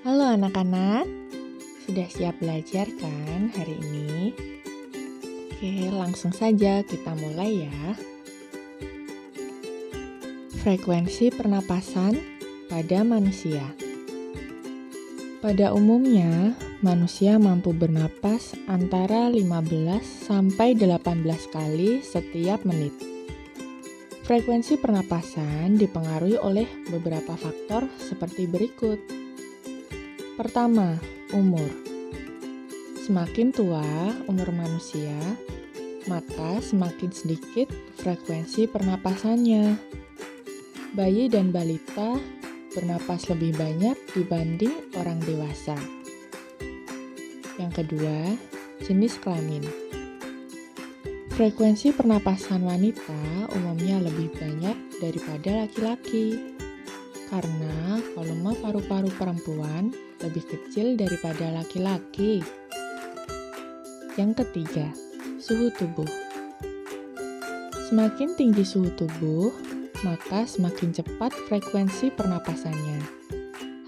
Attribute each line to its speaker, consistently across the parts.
Speaker 1: Halo anak-anak, sudah siap belajar kan hari ini? Oke, langsung saja kita mulai ya. Frekuensi pernapasan pada manusia. Pada umumnya, manusia mampu bernapas antara 15 sampai 18 kali setiap menit. Frekuensi pernapasan dipengaruhi oleh beberapa faktor seperti berikut. Pertama, umur. Semakin tua umur manusia, maka semakin sedikit frekuensi pernapasannya. Bayi dan balita bernapas lebih banyak dibanding orang dewasa. Yang kedua, jenis kelamin. Frekuensi pernapasan wanita umumnya lebih banyak daripada laki-laki, karena volume paru-paru perempuan lebih kecil daripada laki-laki. Yang ketiga, suhu tubuh. Semakin tinggi suhu tubuh, maka semakin cepat frekuensi pernapasannya.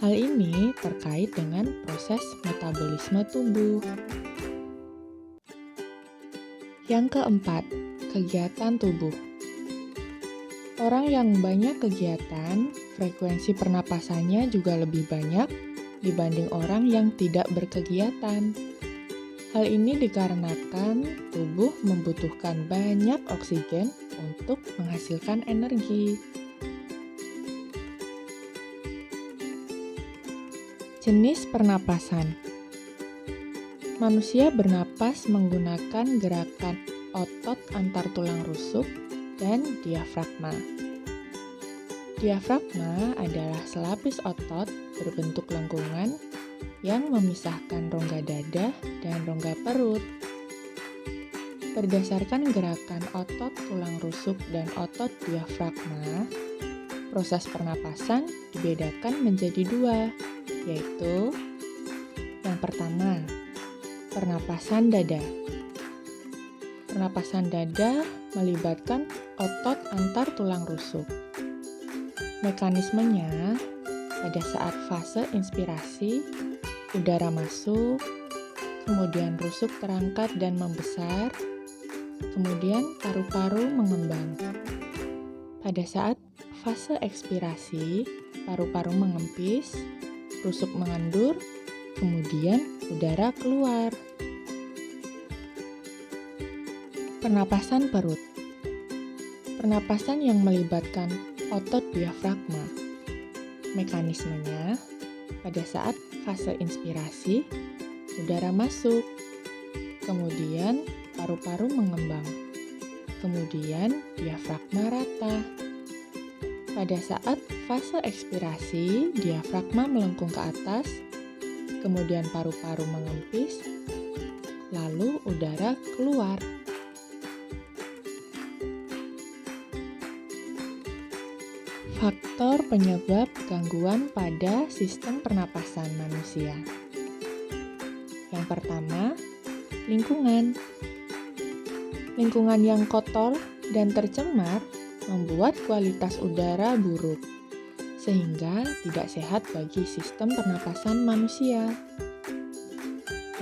Speaker 1: Hal ini terkait dengan proses metabolisme tubuh. Yang keempat, kegiatan tubuh. Orang yang banyak kegiatan, frekuensi pernapasannya juga lebih banyak dibanding orang yang tidak berkegiatan. Hal ini dikarenakan tubuh membutuhkan banyak oksigen untuk menghasilkan energi. Jenis pernapasan. Manusia bernapas menggunakan gerakan otot antar tulang rusuk dan diafragma. Diafragma adalah selapis otot berbentuk lengkungan yang memisahkan rongga dada dan rongga perut. Berdasarkan gerakan otot tulang rusuk dan otot diafragma, proses pernapasan dibedakan menjadi dua, yaitu yang pertama, pernapasan dada. Pernapasan dada melibatkan otot antar tulang rusuk. Mekanismenya, pada saat fase inspirasi, udara masuk, kemudian rusuk terangkat dan membesar, kemudian paru-paru mengembang. Pada saat fase ekspirasi, paru-paru mengempis, rusuk mengendur, kemudian udara keluar. Pernapasan perut. Pernapasan yang melibatkan otot diafragma. Mekanismenya, pada saat fase inspirasi, udara masuk, kemudian paru-paru mengembang, kemudian diafragma rata. Pada saat fase ekspirasi, diafragma melengkung ke atas, kemudian paru-paru mengempis, lalu udara keluar. Faktor penyebab gangguan pada sistem pernapasan manusia. Yang pertama, lingkungan. Lingkungan yang kotor dan tercemar membuat kualitas udara buruk, sehingga tidak sehat bagi sistem pernapasan manusia.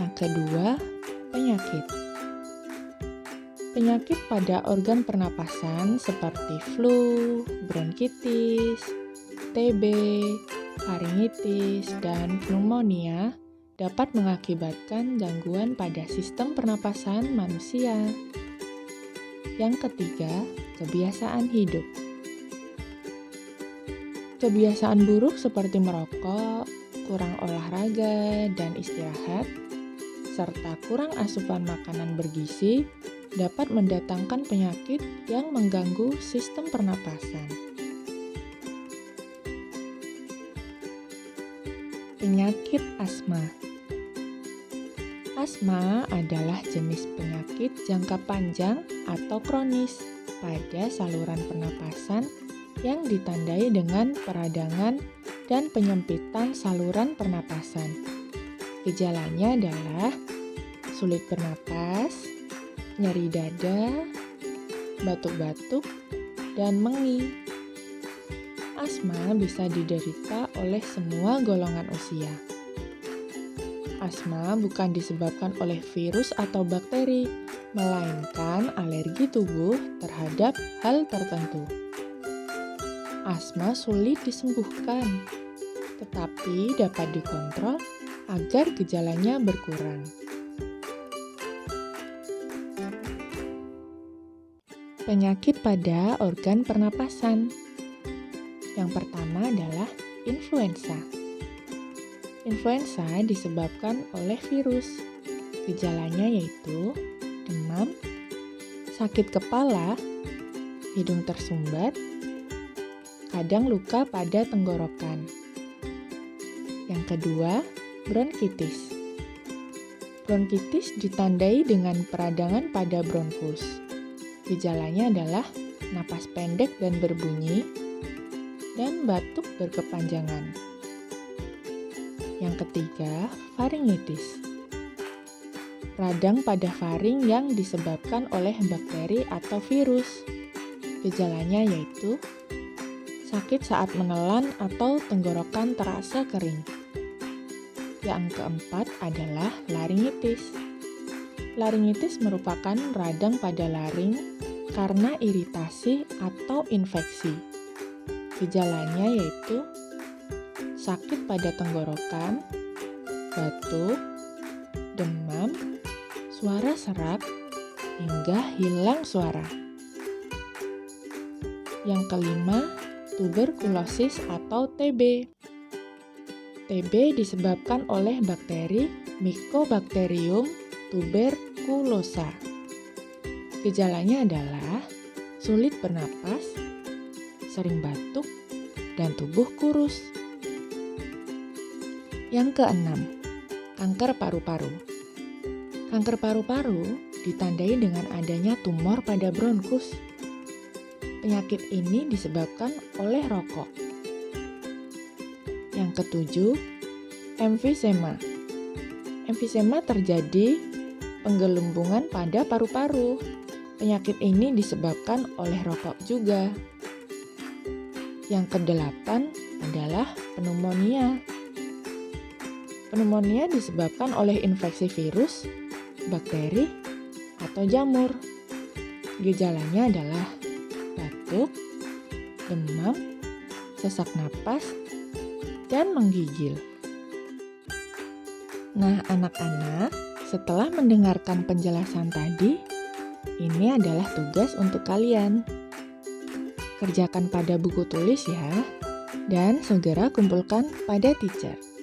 Speaker 1: Yang kedua, penyakit. Penyakit pada organ pernapasan seperti flu, bronkitis, TB, faringitis, dan pneumonia dapat mengakibatkan gangguan pada sistem pernapasan manusia. Yang ketiga, kebiasaan hidup. Kebiasaan buruk seperti merokok, kurang olahraga dan istirahat, serta kurang asupan makanan bergizi dapat mendatangkan penyakit yang mengganggu sistem pernapasan. Penyakit asma. Asma adalah jenis penyakit jangka panjang atau kronis pada saluran pernapasan yang ditandai dengan peradangan dan penyempitan saluran pernapasan. Gejalanya adalah sulit bernapas, nyeri dada, batuk-batuk, dan mengi. Asma bisa diderita oleh semua golongan usia, Asma bukan disebabkan oleh virus atau bakteri, melainkan alergi tubuh terhadap hal tertentu. Asma sulit disembuhkan, tetapi dapat dikontrol agar gejalanya berkurang. Penyakit pada organ pernapasan. Yang pertama adalah influenza. Influenza disebabkan oleh virus. Gejalanya yaitu demam, sakit kepala, hidung tersumbat, kadang luka pada tenggorokan. Yang kedua, bronkitis. Bronkitis ditandai dengan peradangan pada bronkus. Gejalanya adalah napas pendek dan berbunyi, dan batuk berkepanjangan. Yang ketiga, faringitis. Radang pada faring yang disebabkan oleh bakteri atau virus. Gejalanya yaitu sakit saat menelan atau tenggorokan terasa kering. Yang keempat adalah laringitis. Laringitis merupakan radang pada laring karena iritasi atau infeksi. Gejalanya yaitu sakit pada tenggorokan, batuk, demam, suara serak, hingga hilang suara. Yang kelima, tuberkulosis atau TB. TB disebabkan oleh bakteri Mycobacterium tuberculosa. Gejalanya adalah sulit bernapas, sering batuk, dan tubuh kurus. Yang keenam, kanker paru-paru. Kanker paru-paru ditandai dengan adanya tumor pada bronkus. Penyakit ini disebabkan oleh rokok. Yang ketujuh, emfisema. Emfisema terjadi penggelembungan pada paru-paru. Penyakit ini disebabkan oleh rokok juga. Yang kedelapan adalah pneumonia. Pneumonia disebabkan oleh infeksi virus, bakteri, atau jamur. Gejalanya adalah batuk, demam, sesak napas, dan menggigil. Nah, anak-anak, setelah mendengarkan penjelasan tadi, ini adalah tugas untuk kalian. Kerjakan pada buku tulis ya, dan segera kumpulkan pada teacher.